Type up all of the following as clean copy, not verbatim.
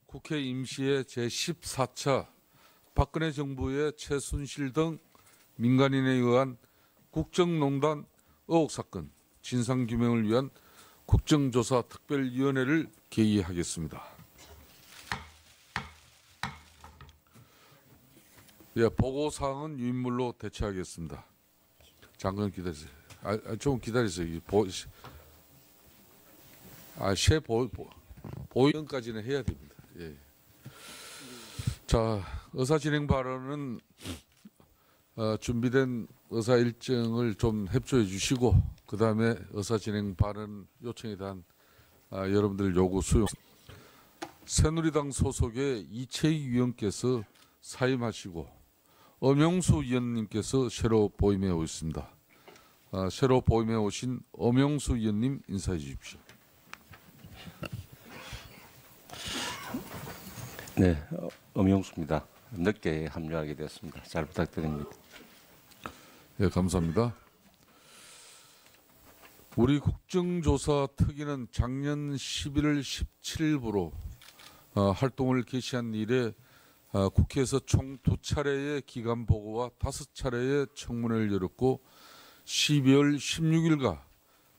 국회 임시회 제14차 박근혜 정부의 최순실 등 민간인에 의한 국정농단 의혹 사건 진상규명을 위한 국정조사 특별위원회를 개의하겠습니다. 예, 보고사항은 유인물로 대체하겠습니다. 잠깐 기다리세요. 좀 기다리세요. 보이까지는 해야 됩니다. 예. 자, 의사 진행 발언은 준비된 의사 일정을 좀 협조해 주시고 그 다음에 의사 진행 발언 요청에 대한 여러분들 요구 수용. 새누리당 소속의 이채희 위원께서 사임하시고 엄영수 위원님께서 새로 보임해 오셨습니다. 새로 보임해 오신 엄영수 위원님 인사해 주십시오. 네, 엄영수입니다. 늦게 합류하게 되었습니다. 잘 부탁드립니다. 네, 감사합니다. 우리 국정조사 특위는 작년 11월 17일부로 활동을 개시한 이래 국회에서 총 2차례의 기간 보고와 5차례의 청문회를 열었고 12월 16일과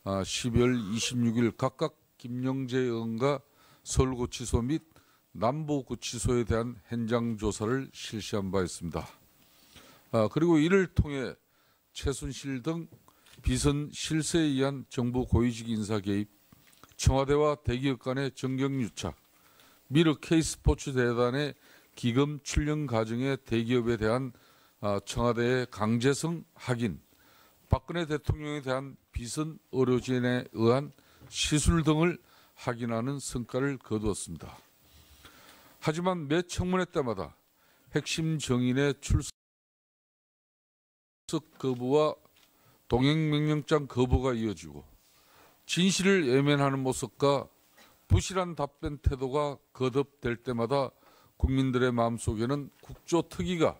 12월 26일 각각 김영재 의원과 서울구치소 및 남부구치소에 대한 현장 조사를 실시한 바 있습니다. 그리고 이를 통해 최순실 등 비선 실세에 의한 정부 고위직 인사 개입, 청와대와 대기업 간의 정경유착, 미르 K스포츠 재단의 기금 출연 과정의 대기업에 대한 청와대의 강제성 확인, 박근혜 대통령에 대한 비선 의료진에 의한 시술 등을 확인하는 성과를 거두었습니다. 하지만 매 청문회 때마다 핵심 정인의 출석 거부와 동행명령장 거부가 이어지고 진실을 외면하는 모습과 부실한 답변 태도가 거듭될 때마다 국민들의 마음속에는 국조특위가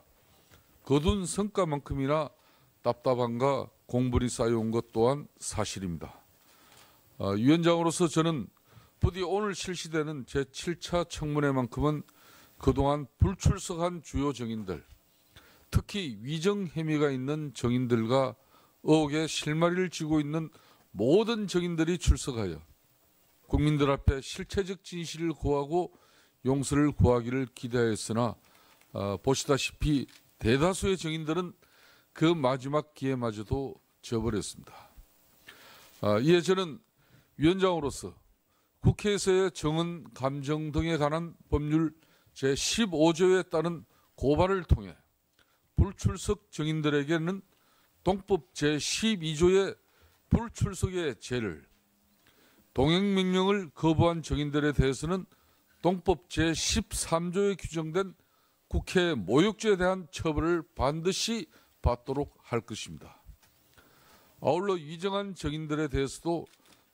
거둔 성과만큼이나 답답함과 공분이 쌓여온 것 또한 사실입니다. 위원장으로서 저는 부디 오늘 실시되는 제7차 청문회만큼은 그동안 불출석한 주요 정인들, 특히 위정 혐의가 있는 정인들과 의혹의 실마리를 쥐고 있는 모든 정인들이 출석하여 국민들 앞에 실체적 진실을 구하고 용서를 구하기를 기대하였으나 보시다시피 대다수의 정인들은 그 마지막 기회마저도 저버렸습니다. 이에 저는 위원장으로서 국회에서의 정언, 감정 등에 관한 법률 제15조에 따른 고발을 통해 불출석 정인들에게는 동법 제12조의 불출석의 죄를, 동행명령을 거부한 정인들에 대해서는 동법 제13조에 규정된 국회 모욕죄에 대한 처벌을 반드시 받도록 할 것입니다. 아울러 위정한 정인들에 대해서도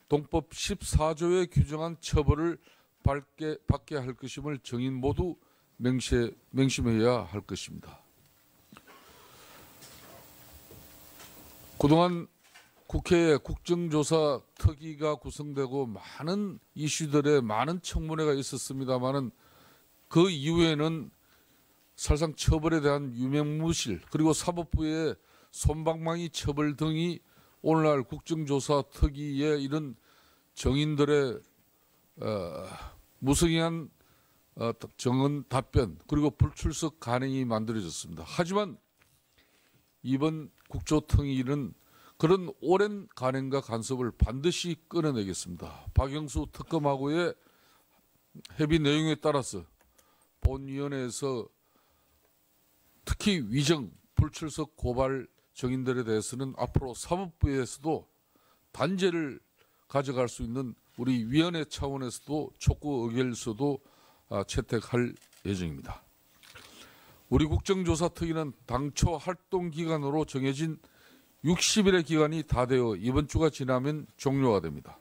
동법 14조에 규정한 처벌을 받게 할 것임을 정인 모두 명심해야 할 것입니다. 그동안 국회에 국정조사 특위가 구성되고 많은 이슈들의 많은 청문회가 있었습니다마는 그 이후에는 사실상 처벌에 대한 유명무실 그리고 사법부의 솜방망이 처벌 등이 오늘날 국정조사 특위에 이런 정인들의 무성의한 정언 답변 그리고 불출석 간행이 만들어졌습니다. 하지만 이번 국조특위는 그런 오랜 간행과 간섭을 반드시 끊어내겠습니다. 박영수 특검하고의 협의 내용에 따라서 본위원회에서 특히 위정, 불출석 고발 정인들에 대해서는 앞으로 사법부에서도 단죄를 가져갈 수 있는 우리 위원회 차원에서도 촉구 의결서도 채택할 예정입니다. 우리 국정조사 특위는 당초 활동 기간으로 정해진 60일의 기간이 다 되어 이번 주가 지나면 종료가 됩니다.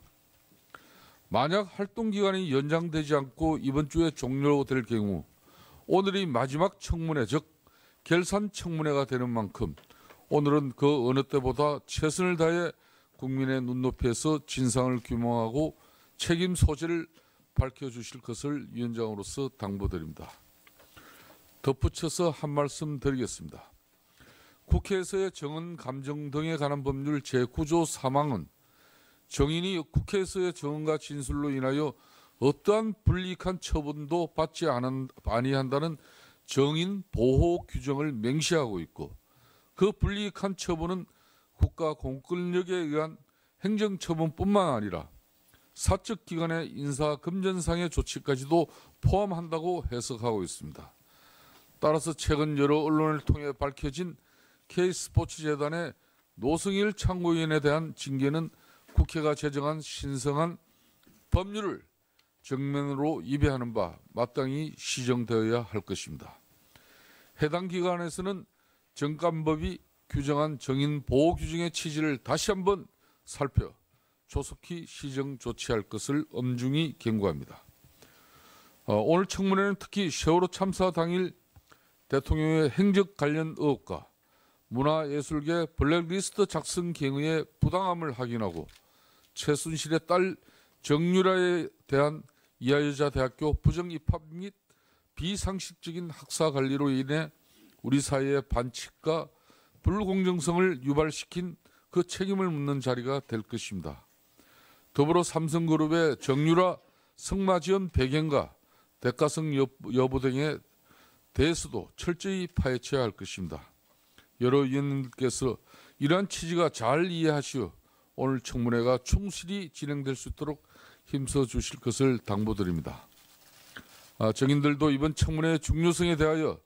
만약 활동 기간이 연장되지 않고 이번 주에 종료될 경우 오늘이 마지막 청문회 즉 결산 청문회가 되는 만큼 오늘은 그 어느 때보다 최선을 다해 국민의 눈높이에서 진상을 규명하고 책임 소재를 밝혀주실 것을 위원장으로서 당부드립니다. 덧붙여서 한 말씀 드리겠습니다. 국회에서의 정언, 감정 등에 관한 법률 제9조 3항은 정인이 국회에서의 정언과 진술로 인하여 어떠한 불이익한 처분도 받지 아니한다는 정인 보호 규정을 맹시하고 있고, 그 불이익한 처분은 국가 공권력에 의한 행정처분뿐만 아니라 사적 기관의 인사 금전상의 조치까지도 포함한다고 해석하고 있습니다. 따라서 최근 여러 언론을 통해 밝혀진 K스포츠재단의 노승일 참고위원에 대한 징계는 국회가 제정한 신성한 법률을 정면으로 위배하는 바 마땅히 시정되어야 할 것입니다. 해당 기관에서는 정관법이 규정한 정인 보호 규정의 취지를 다시 한번 살펴 조속히 시정 조치할 것을 엄중히 경고합니다. 오늘 청문회는 특히 세월호 참사 당일 대통령의 행적 관련 의혹과 문화예술계 블랙리스트 작성 경위의 부당함을 확인하고 최순실의 딸 정유라에 대한 이화여자대학교 부정입학 및 비상식적인 학사 관리로 인해 우리 사회의 반칙과 불공정성을 유발시킨 그 책임을 묻는 자리가 될 것입니다. 더불어 삼성그룹의 정유라 성마 지원 배경과 대가성 여부 등에 대해서도 철저히 파헤쳐야 할 것입니다. 여러 위원님께서 이러한 취지가 잘 이해하시어 오늘 청문회가 충실히 진행될 수 있도록 힘써 주실 것을 당부드립니다. 정인들도 이번 청문회의 중요성에 대하여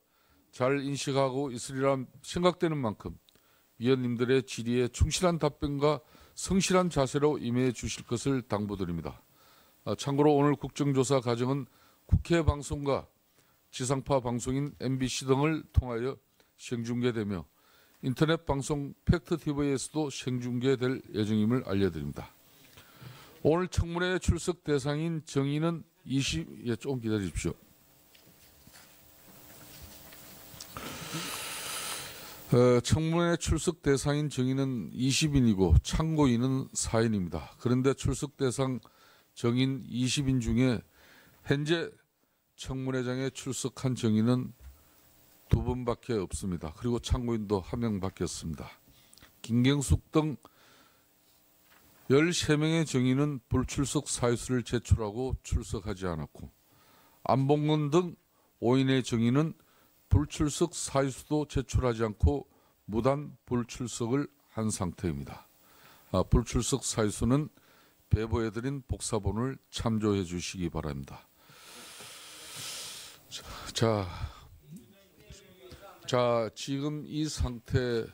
잘 인식하고 있으리라 생각되는 만큼 위원님들의 질의에 충실한 답변과 성실한 자세로 임해 주실 것을 당부드립니다. 참고로 오늘 국정조사 과정은 국회 방송과 지상파 방송인 MBC 등을 통하여 생중계되며 인터넷 방송 팩트TV에서도 생중계될 예정임을 알려드립니다. 오늘 청문회 출석 대상인 정인은 조금 기다리십시오. 청문회 출석 대상인 정인은 20인이고 참고인은 4인입니다. 그런데 출석 대상 정인 20인 중에 현재 청문회장에 출석한 정인은 2분밖에 없습니다. 그리고 참고인도 1명밖에 없습니다. 김경숙 등 13명의 정인은 불출석 사유서를 제출하고 출석하지 않았고, 안봉근 등 5인의 정인은 불출석 사유서도 제출하지 않고 무단 불출석을 한 상태입니다. 불출석 사유서는 배부해드린 복사본을 참조해 주시기 바랍니다. 자, 지금 이 상태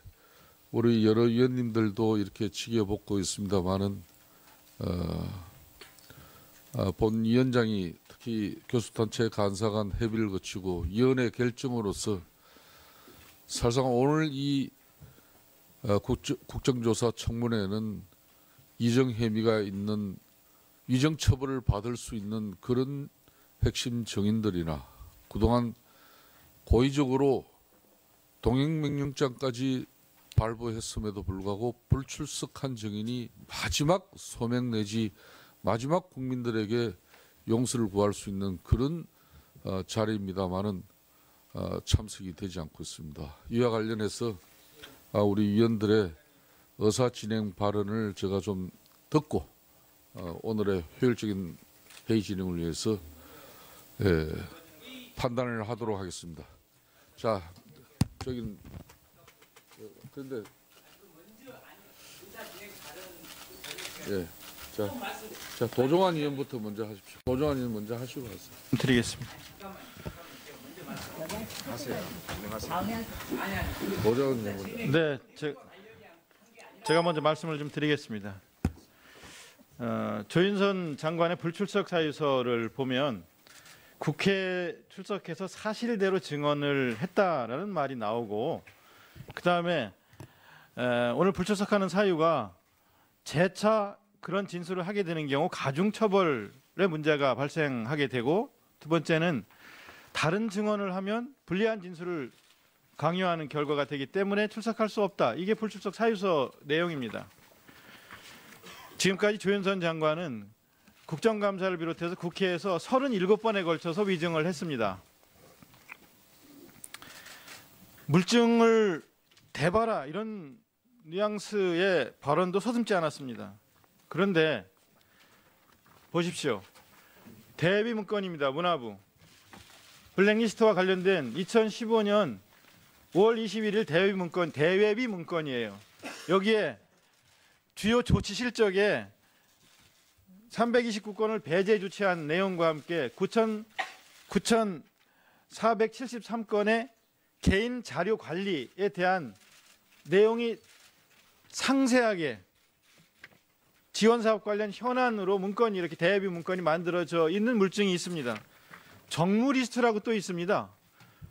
우리 여러 위원님들도 이렇게 지켜보고 있습니다만은 본 위원장이 특히 교수단체 간사간 협의를 거치고 위원회 결정으로서 사실상 오늘 이 국정조사 청문회는 위정 혐의가 있는 위정 처벌을 받을 수 있는 그런 핵심 정인들이나 그동안 고의적으로 동행명령장까지 발부했음에도 불구하고 불출석한 정인이 마지막 소명 내지 마지막 국민들에게 용서를 구할 수 있는 그런 자리입니다만은 참석이 되지 않고 있습니다. 이와 관련해서 우리 위원들의 의사 진행 발언을 제가 좀 듣고 오늘의 효율적인 회의 진행을 위해서 판단을 하도록 하겠습니다. 자, 그런데 자 도종환 의원부터 먼저 하십시오. 도종환 의원 먼저 하시고 가세요. 드리겠습니다. 도종환 의원 먼저. 네, 제가 먼저 말씀을 좀 드리겠습니다. 조윤선 장관의 불출석 사유서를 보면 국회 출석해서 사실대로 증언을 했다라는 말이 나오고, 그 다음에 오늘 불출석하는 사유가 재차 그런 진술을 하게 되는 경우 가중처벌의 문제가 발생하게 되고, 두 번째는 다른 증언을 하면 불리한 진술을 강요하는 결과가 되기 때문에 출석할 수 없다. 이게 불출석 사유서 내용입니다. 지금까지 조윤선 장관은 국정감사를 비롯해서 국회에서 37번에 걸쳐서 위증을 했습니다. 물증을 대봐라 이런 뉘앙스의 발언도 서슴지 않았습니다. 그런데 보십시오. 대외비 문건입니다. 문화부. 블랙리스트와 관련된 2015년 5월 21일 대외비 문건이에요. 여기에 주요 조치 실적에 329건을 배제 조치한 내용과 함께 9,473건의 개인 자료 관리에 대한 내용이 상세하게 지원 사업 관련 현안으로 문건이 이렇게 대외비 문건이 만들어져 있는 물증이 있습니다. 정무 리스트라고 또 있습니다.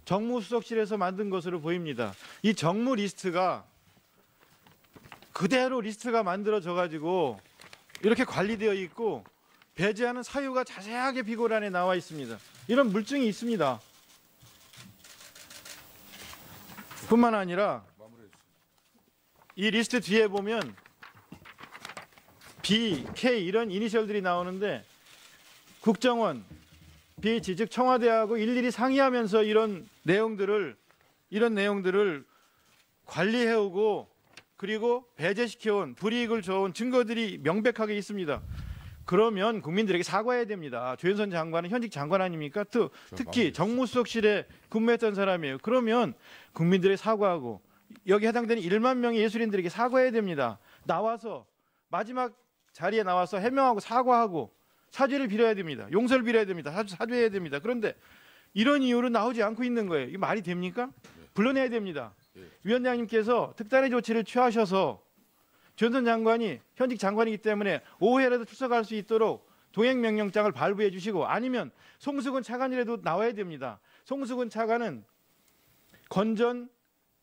정무수석실에서 만든 것으로 보입니다. 이 정무 리스트가 그대로 리스트가 만들어져 가지고 이렇게 관리되어 있고 배제하는 사유가 자세하게 비고란에 나와 있습니다. 이런 물증이 있습니다. 뿐만 아니라 이 리스트 뒤에 보면 B, K 이런 이니셜들이 나오는데 국정원, B, 즉 청와대하고 일일이 상의하면서 이런 내용들을 관리해오고 그리고 배제시켜온 불이익을 줘온 증거들이 명백하게 있습니다. 그러면 국민들에게 사과해야 됩니다. 조현선 장관은 현직 장관 아닙니까? 특히 정무수석실에 근무했던 사람이에요. 그러면 국민들에게 사과하고 여기 해당되는 1만 명의 예술인들에게 사과해야 됩니다. 나와서 마지막 자리에 나와서 해명하고 사과하고 사죄를 빌어야 됩니다. 용서를 빌어야 됩니다. 사죄해야 됩니다. 그런데 이런 이유로 나오지 않고 있는 거예요. 이게 말이 됩니까? 불러내야 됩니다. 위원장님께서 특단의 조치를 취하셔서 조현선 장관이 현직 장관이기 때문에 오후에라도 출석할 수 있도록 동행명령장을 발부해 주시고 아니면 송수근 차관이라도 나와야 됩니다. 송수근 차관은 건전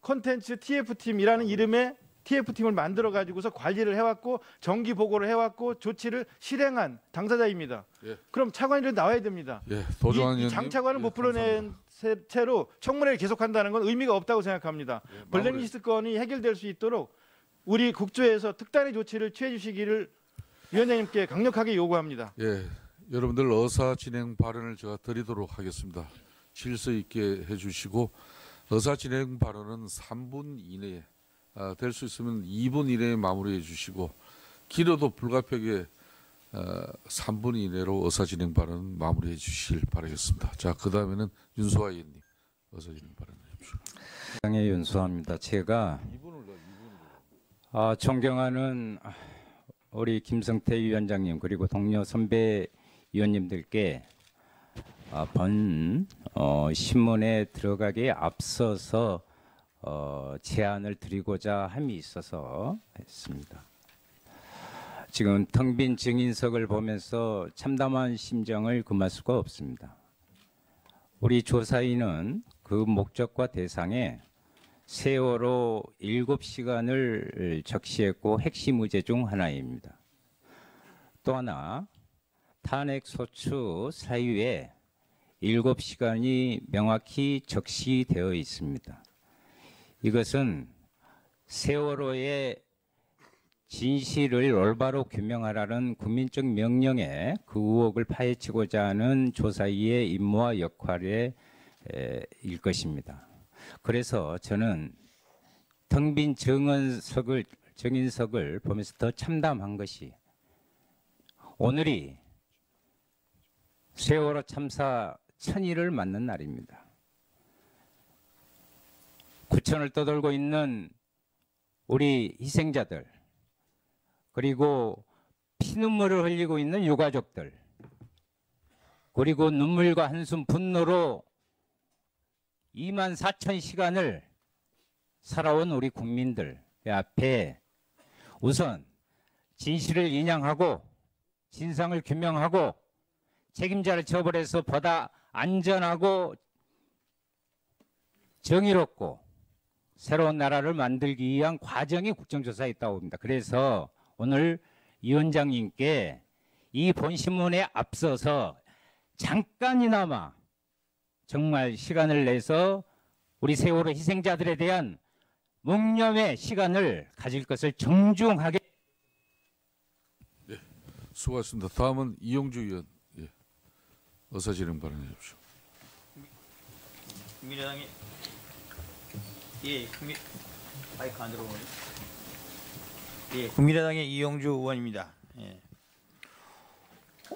콘텐츠 TF팀이라는 이름의 TF팀을 만들어 가지고서 관리를 해왔고 정기 보고를 해왔고 조치를 실행한 당사자입니다. 예. 그럼 차관이라도 나와야 됩니다. 예, 도종환 이 의원님. 장차관을 못 감사합니다. 풀어낸 채로 청문회를 계속한다는 건 의미가 없다고 생각합니다. 예, 마무리. 블랙리스트 건이 해결될 수 있도록 우리 국조에서 특단의 조치를 취해 주시기를 위원장님께 강력하게 요구합니다. 예, 여러분들 의사 진행 발언을 제가 드리도록 하겠습니다. 질서 있게 해주시고 의사 진행 발언은 3분 이내에 될 수 있으면 2분 이내에 마무리해 주시고 길어도 불가피하게 3분 이내로 의사 진행 발언 마무리해 주시길 바라겠습니다. 자, 그 다음에는 윤소아 의원님 의사 진행 발언해 주십시오. 당의 윤수아입니다. 제가 존경하는 우리 김성태 위원장님 그리고 동료 선배 위원님들께 본 신문에 들어가기에 앞서서 제안을 드리고자 함이 있어서 했습니다. 지금 텅 빈 증인석을 보면서 참담한 심정을 금할 수가 없습니다. 우리 조사인은 그 목적과 대상에 세월호 7시간을 적시했고 핵심 의제 중 하나입니다. 또 하나 탄핵 소추 사유에 7시간이 명확히 적시되어 있습니다. 이것은 세월호의 진실을 올바로 규명하라는 국민적 명령에 그 의혹을 파헤치고자 하는 조사위의 임무와 역할의 일 것입니다. 그래서 저는 텅 빈 증인석을 보면서 더 참담한 것이 오늘이 세월호 참사 1000일을 맞는 날입니다. 구천을 떠돌고 있는 우리 희생자들 그리고 피눈물을 흘리고 있는 유가족들 그리고 눈물과 한숨 분노로 24,000시간을 살아온 우리 국민들 앞에 우선 진실을 인양하고 진상을 규명하고 책임자를 처벌해서 보다 안전하고 정의롭고 새로운 나라를 만들기 위한 과정이 국정조사에 있다고 봅니다. 그래서 오늘 위원장님께 이 본신문에 앞서서 잠깐이나마 정말 시간을 내서 우리 세월호 희생자들에 대한 묵념의 시간을 가질 것을 정중하게 수고하셨습니다. 다음은 이용주 의원. 예. 의사진행 발언해 주십시오. 국민의당이 마이크 안 들어오네. 예, 국민의당의 이용주 의원입니다. 예.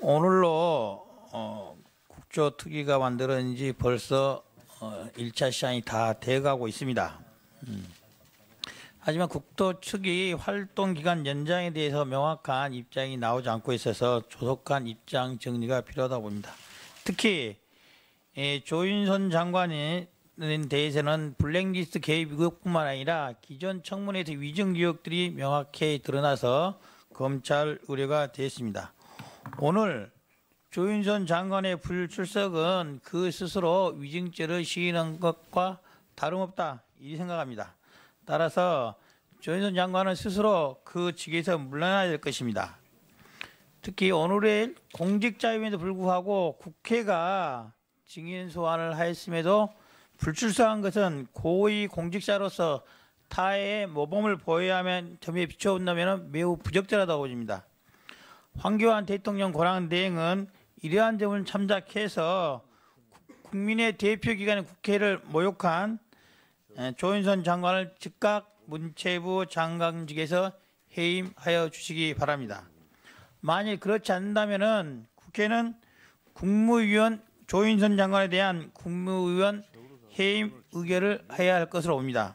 오늘로 국조특위가 만들어진 지 벌써 1차 시간이 다 돼가고 있습니다. 하지만 국토특위 활동 기간 연장에 대해서 명확한 입장이 나오지 않고 있어서 조속한 입장 정리가 필요하다고 봅니다. 특히 조윤선 장관에 대해서는 블랙리스트 개입 의혹뿐만 아니라 기존 청문회에서 위증 의혹들이 명확히 드러나서 검찰 의뢰가 됐습니다. 오늘 조윤선 장관의 불출석은 그 스스로 위증죄를 시인한 것과 다름없다 이 생각합니다. 따라서 조윤선 장관은 스스로 그 직에서 물러나야 될 것입니다. 특히 오늘의 공직자임에도 불구하고 국회가 증인 소환을 하였음에도 불출석한 것은 고위 공직자로서 타의 모범을 보여야 하는 점에 비춰본다면 매우 부적절하다고 봅니다. 황교안 대통령 권한 대행은 이러한 점을 참작해서 국민의 대표기관인 국회를 모욕한 조윤선 장관을 즉각 문체부 장관직에서 해임하여 주시기 바랍니다. 만일 그렇지 않는다면 국회는 국무위원 조윤선 장관에 대한 국무위원 해임 의결을 해야 할 것으로 봅니다.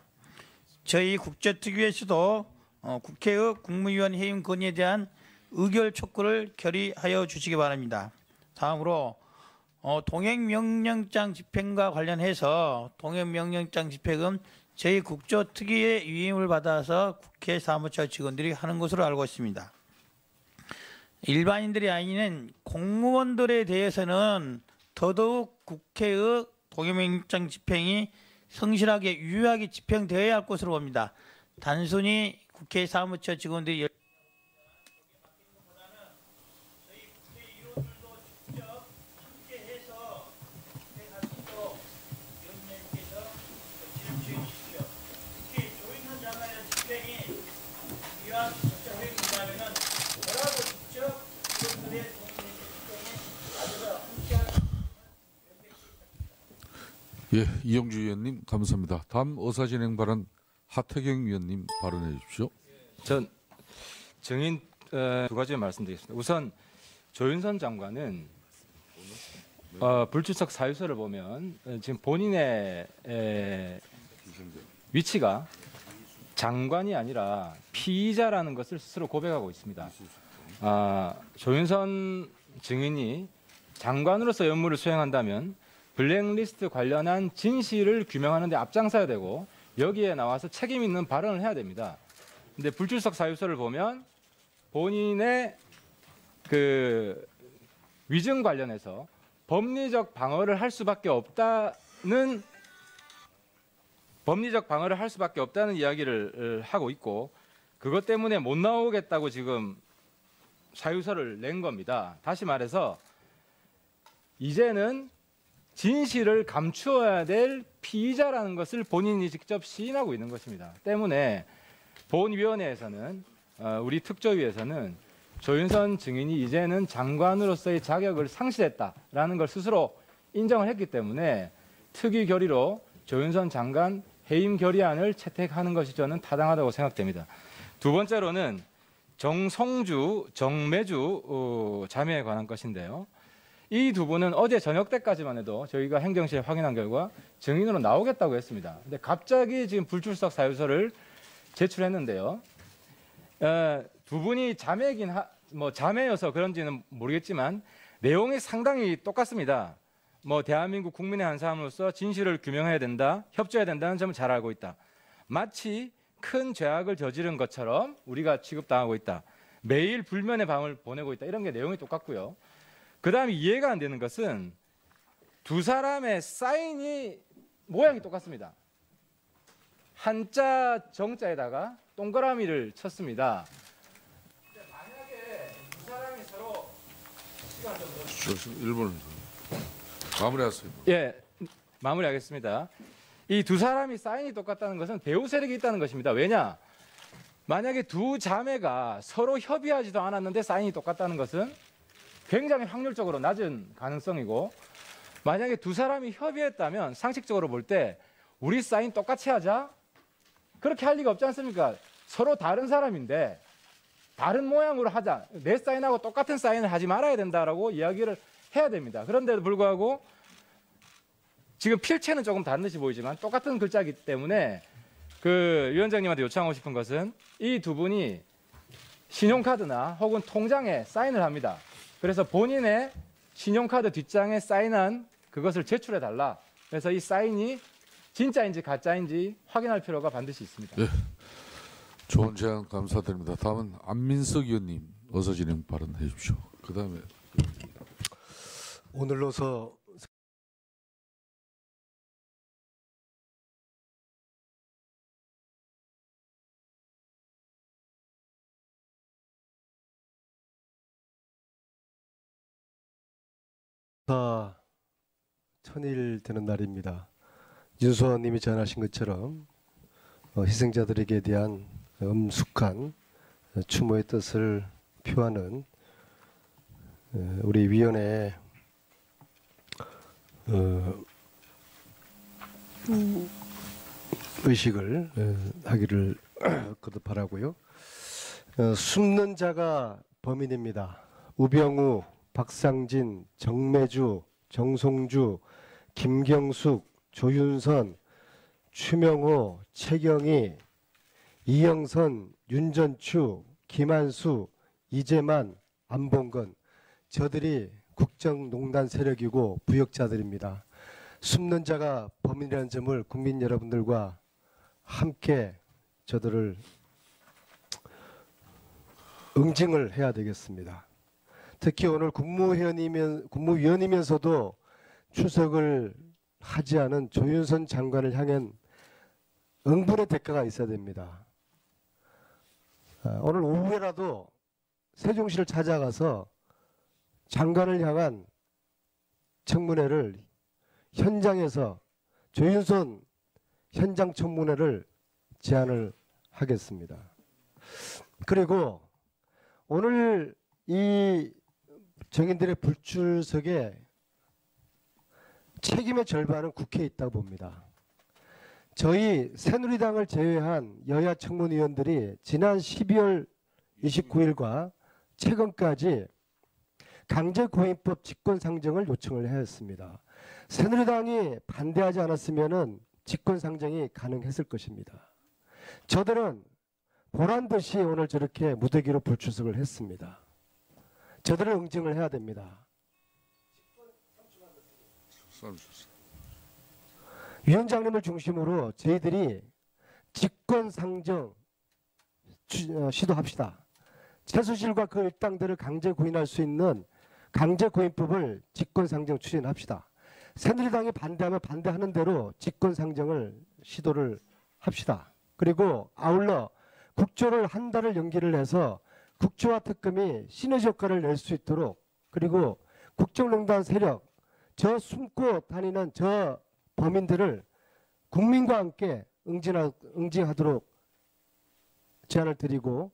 저희 국제특위에서도 국회의 국무위원 해임 건의에 대한 의결 촉구를 결의하여 주시기 바랍니다. 다음으로 동행명령장 집행과 관련해서 동행명령장 집행은 저희 국조특위의 위임을 받아서 국회 사무처 직원들이 하는 것으로 알고 있습니다. 일반인들이 아닌 공무원들에 대해서는 더더욱 국회의 동행명령장 집행이 성실하게 유효하게 집행되어야 할 것으로 봅니다. 단순히 국회 사무처 직원들이 예, 이용주 의원님 감사합니다. 다음 의사진행 발언 하태경 의원님 발언해 주십시오. 전 증인 두 가지 말씀드리겠습니다. 우선 조윤선 장관은 불출석 사유서를 보면 지금 본인의 위치가 장관이 아니라 피의자라는 것을 스스로 고백하고 있습니다. 조윤선 증인이 장관으로서 업무를 수행한다면 블랙리스트 관련한 진실을 규명하는 데 앞장서야 되고 여기에 나와서 책임 있는 발언을 해야 됩니다. 근데 불출석 사유서를 보면 본인의 그 위증 관련해서 법리적 방어를 할 수밖에 없다는 이야기를 하고 있고 그것 때문에 못 나오겠다고 지금 사유서를 낸 겁니다. 다시 말해서 이제는 진실을 감추어야 될 피의자라는 것을 본인이 직접 시인하고 있는 것입니다. 때문에 본위원회에서는 우리 특조위에서는 조윤선 증인이 이제는 장관으로서의 자격을 상실했다라는 걸 스스로 인정을 했기 때문에 특위 결의로 조윤선 장관 해임 결의안을 채택하는 것이 저는 타당하다고 생각됩니다. 두 번째로는 정성주, 정매주 자매에 관한 것인데요. 이 두 분은 어제 저녁 때까지만 해도 저희가 행정실에 확인한 결과 증인으로 나오겠다고 했습니다. 근데 갑자기 지금 불출석 사유서를 제출했는데요. 두 분이 자매이긴 자매여서 그런지는 모르겠지만 내용이 상당히 똑같습니다. 대한민국 국민의 한 사람으로서 진실을 규명해야 된다, 협조해야 된다는 점을 잘 알고 있다. 마치 큰 죄악을 저지른 것처럼 우리가 취급당하고 있다. 매일 불면의 밤을 보내고 있다. 이런 게 내용이 똑같고요. 그 다음에 이해가 안 되는 것은 두 사람의 사인이 모양이 똑같습니다. 한자 정자에다가 동그라미를 쳤습니다. 만약에 두 사람이 서로 시간 좀 1분 마무리하세요. 예, 마무리하겠습니다. 이 두 사람이 사인이 똑같다는 것은 배후 세력이 있다는 것입니다. 왜냐? 만약에 두 자매가 서로 협의하지도 않았는데 사인이 똑같다는 것은 굉장히 확률적으로 낮은 가능성이고, 만약에 두 사람이 협의했다면 상식적으로 볼 때 우리 사인 똑같이 하자, 그렇게 할 리가 없지 않습니까? 서로 다른 사람인데 다른 모양으로 하자, 내 사인하고 똑같은 사인을 하지 말아야 된다라고 이야기를 해야 됩니다. 그런데도 불구하고 지금 필체는 조금 다른 듯이 보이지만 똑같은 글자이기 때문에 그 위원장님한테 요청하고 싶은 것은 이 두 분이 신용카드나 혹은 통장에 사인을 합니다. 그래서 본인의 신용카드 뒷장에 사인한 그것을 제출해 달라. 그래서 이 사인이 진짜인지 가짜인지 확인할 필요가 반드시 있습니다. 네. 좋은 제안 감사드립니다. 다음은 안민석 의원님 어서 진행 발언해 주십시오. 그다음에 오늘로서 천일 되는 날입니다. 윤수원님이 전하신 것처럼 희생자들에게 대한 엄숙한 추모의 뜻을 표하는 우리 위원회의 의식을 하기를 거듭 바라고요. 숨는 자가 범인입니다. 우병우, 박상진, 정매주, 정송주, 김경숙, 조윤선, 추명호, 최경희, 이영선, 윤전추, 김한수, 이재만, 안봉건, 저들이 국정농단 세력이고 부역자들입니다. 숨는 자가 범인이라는 점을 국민 여러분들과 함께 저들을 응징을 해야 되겠습니다. 특히 오늘 국무위원이면서도 출석을 하지 않은 조윤선 장관을 향한 응분의 대가가 있어야 됩니다. 오늘 오후에라도 세종시를 찾아가서 장관을 향한 청문회를 현장에서 조윤선 현장 청문회를 제안을 하겠습니다. 그리고 오늘 이 정인들의 불출석에 책임의 절반은 국회에 있다고 봅니다. 저희 새누리당을 제외한 여야 청문위원들이 지난 12월 29일과 최근까지 강제고임법 직권상정을 요청을 하였습니다. 새누리당이 반대하지 않았으면 직권상정이 가능했을 것입니다. 저들은 보란듯이 오늘 저렇게 무더기로 불출석을 했습니다. 저들을 응징을 해야 됩니다. 위원장님을 중심으로 저희들이 직권상정 시도합시다. 최수실과 그 일당들을 강제 구인할 수 있는 강제구인법을 직권상정 추진합시다. 새누리당이 반대하면 반대하는 대로 직권상정을 시도를 합시다. 그리고 아울러 국조를 한 달을 연기를 해서 국조와 특검이 시너지 효과를 낼 수 있도록, 그리고 국정농단 세력, 저 숨고 다니는 저 범인들을 국민과 함께 응징하도록 제안을 드리고,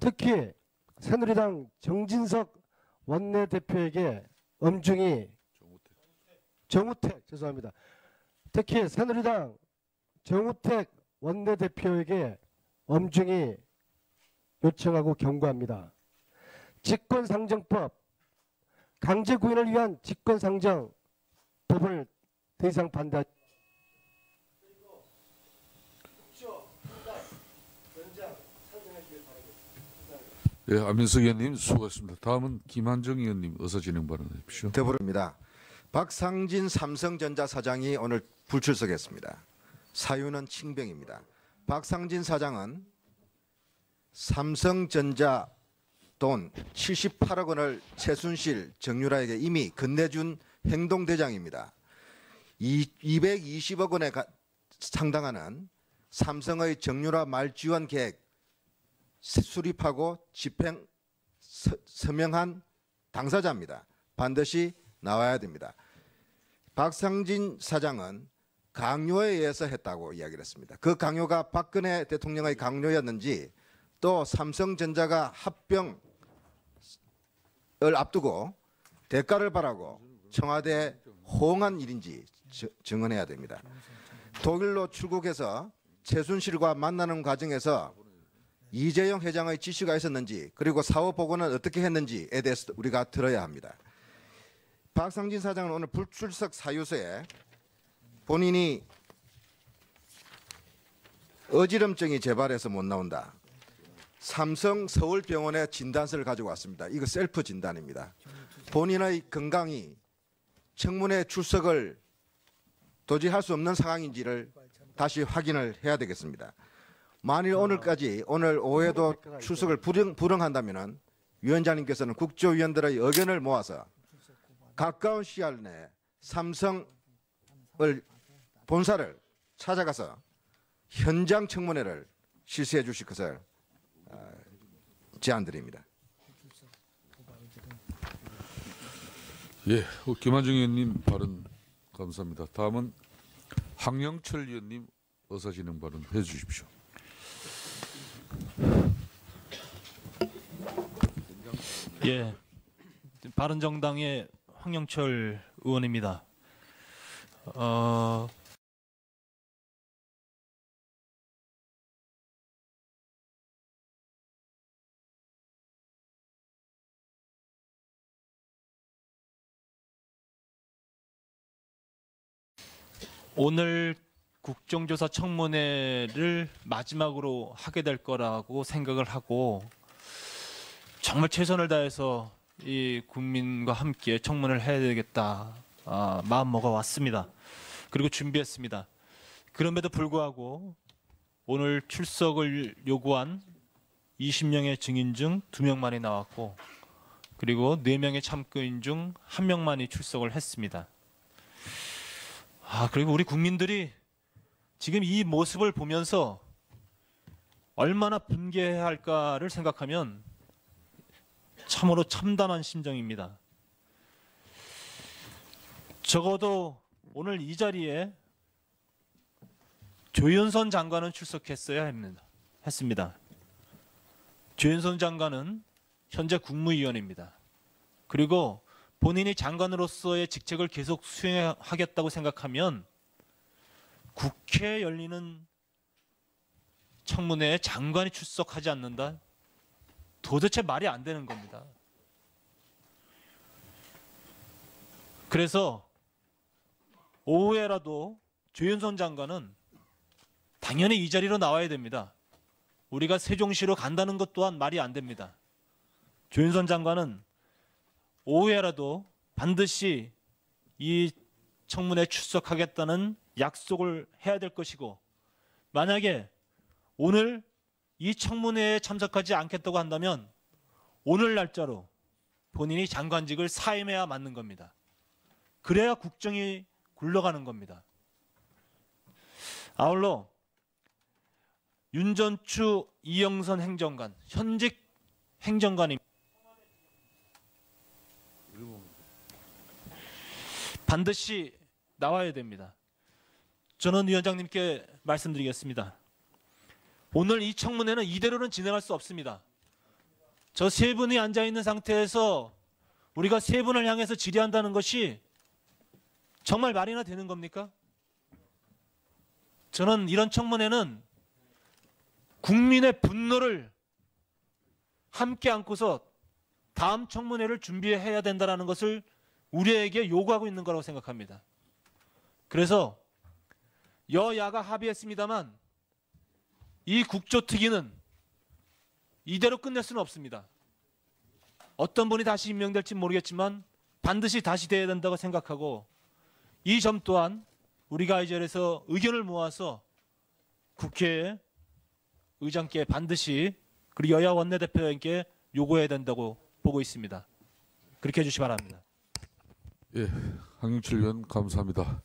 특히 새누리당 정진석 원내대표에게 정우택 죄송합니다. 특히 새누리당 정우택 원내대표에게 엄중히 요청하고 경고합니다. 직권상정법, 강제구인을 위한 직권상정법을 더 이상 반대. 예, 안민석 의원님 수고하셨습니다. 다음은 김한정 의원님 어서 진행 발언해 주십시오. 더불어입니다. 박상진 삼성전자 사장이 오늘 불출석했습니다. 사유는 칭병입니다. 박상진 사장은 삼성전자 돈 78억 원을 최순실, 정유라에게 이미 건네준 행동대장입니다. 220억 원에 상당하는 삼성의 정유라 말지원 계획 수립하고 집행 서명한 당사자입니다. 반드시 나와야 됩니다. 박상진 사장은 강요에 의해서 했다고 이야기를 했습니다. 그 강요가 박근혜 대통령의 강요였는지 또 삼성전자가 합병을 앞두고 대가를 바라고 청와대에 호응한 일인지 증언해야 됩니다. 독일로 출국해서 최순실과 만나는 과정에서 이재용 회장의 지시가 있었는지 그리고 사후 보고는 어떻게 했는지에 대해서 우리가 들어야 합니다. 박상진 사장은 오늘 불출석 사유서에 본인이 어지럼증이 재발해서 못 나온다. 삼성 서울병원에 진단서를 가지고 왔습니다. 이거 셀프 진단입니다. 본인의 건강이 청문회 출석을 도저히 할 수 없는 상황인지를 다시 확인을 해야 되겠습니다. 만일 오늘 오후에도 출석을 불응한다면 위원장님께서는 국조위원들의 의견을 모아서 가까운 시일 내에 삼성을 본사를 찾아가서 현장 청문회를 실시해 주실 것을 제안드립니다. 예, 김한중 의원님 발언 감사합니다. 다음은 황영철 의원님 의사진행 발언 해주십시오. 예, 바른정당의 황영철 의원입니다. 오늘 국정조사 청문회를 마지막으로 하게 될 거라고 생각을 하고 정말 최선을 다해서 이 국민과 함께 청문회를 해야 되겠다 마음 먹어 왔습니다. 그리고 준비했습니다. 그럼에도 불구하고 오늘 출석을 요구한 20명의 증인 중 2명만이 나왔고 그리고 4명의 참고인 중 1명만이 출석을 했습니다. 그리고 우리 국민들이 지금 이 모습을 보면서 얼마나 분개해야 할까를 생각하면 참으로 참담한 심정입니다. 적어도 오늘 이 자리에 조윤선 장관은 출석했어야 했습니다. 조윤선 장관은 현재 국무위원입니다. 그리고 본인이 장관으로서의 직책을 계속 수행하겠다고 생각하면 국회에 열리는 청문회에 장관이 출석하지 않는다? 도대체 말이 안 되는 겁니다. 그래서 오후에라도 조윤선 장관은 당연히 이 자리로 나와야 됩니다. 우리가 세종시로 간다는 것 또한 말이 안 됩니다. 조윤선 장관은 오후에라도 반드시 이 청문회에 출석하겠다는 약속을 해야 될 것이고 만약에 오늘 이 청문회에 참석하지 않겠다고 한다면 오늘 날짜로 본인이 장관직을 사임해야 맞는 겁니다. 그래야 국정이 굴러가는 겁니다. 아울러 윤전추 이영선 행정관, 현직 행정관입니다. 반드시 나와야 됩니다. 저는 위원장님께 말씀드리겠습니다. 오늘 이 청문회는 이대로는 진행할 수 없습니다. 저 세 분이 앉아있는 상태에서 우리가 세 분을 향해서 질의한다는 것이 정말 말이나 되는 겁니까? 저는 이런 청문회는 국민의 분노를 함께 안고서 다음 청문회를 준비해야 된다는 것을 우리에게 요구하고 있는 거라고 생각합니다. 그래서 여야가 합의했습니다만 이 국조특위는 이대로 끝낼 수는 없습니다. 어떤 분이 다시 임명될지 모르겠지만 반드시 다시 돼야 된다고 생각하고 이 점 또한 우리가 이 자리에서 의견을 모아서 국회 의장께 반드시 그리고 여야 원내대표에게 요구해야 된다고 보고 있습니다. 그렇게 해주시기 바랍니다. 예, 황영철 의원 감사합니다.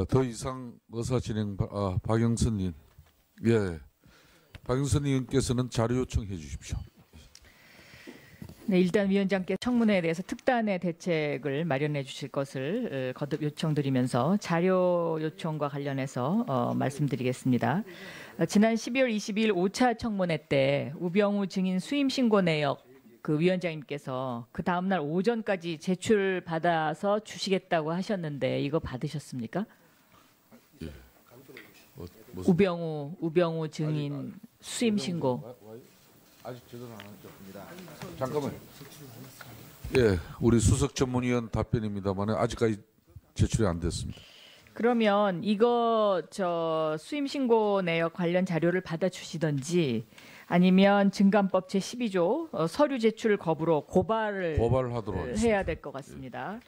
더 이상 의사진행 박영선 의원, 예, 박영선 의원께서는 자료 요청해 주십시오. 네, 일단 위원장께 청문회에 대해서 특단의 대책을 마련해 주실 것을 거듭 요청드리면서 자료 요청과 관련해서 말씀드리겠습니다. 지난 12월 22일 5차 청문회 때 우병우 증인 수임 신고 내역 그 위원장님께서 그 다음 날 오전까지 제출받아서 주시겠다고 하셨는데 이거 받으셨습니까? 예. 우병우 증인 수임 신고. 아직 제대로 안 하죠. 잠깐만. 예, 우리 수석 전문위원 답변입니다만 아직까지 제출이 안 됐습니다. 그러면 이거 수임 신고 내역 관련 자료를 받아주시던지 아니면 증감법 제12조 서류 제출 거부로 고발을 하도록 하겠습니다. 해야 될 것 같습니다.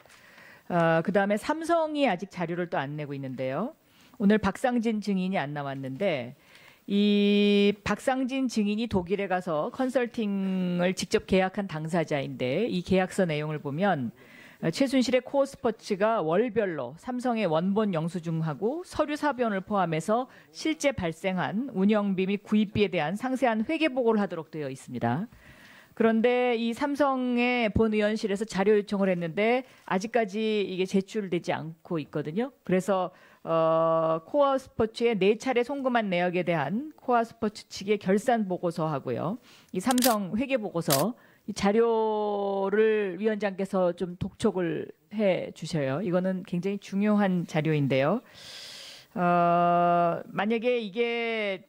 그다음에 삼성이 아직 자료를 또 안 내고 있는데요. 오늘 박상진 증인이 안 나왔는데 이 박상진 증인이 독일에 가서 컨설팅을 직접 계약한 당사자인데 이 계약서 내용을 보면 최순실의 코어 스포츠가 월별로 삼성의 원본 영수증하고 서류 사변을 포함해서 실제 발생한 운영비 및 구입비에 대한 상세한 회계 보고를 하도록 되어 있습니다. 그런데 이 삼성의 본 의원실에서 자료 요청을 했는데 아직까지 이게 제출되지 않고 있거든요. 그래서 코어 스포츠의 4차례 송금한 내역에 대한 코어 스포츠 측의 결산 보고서하고요. 이 삼성 회계 보고서 이 자료를 위원장께서 좀 독촉을 해 주셔요. 이거는 굉장히 중요한 자료인데요. 만약에 이게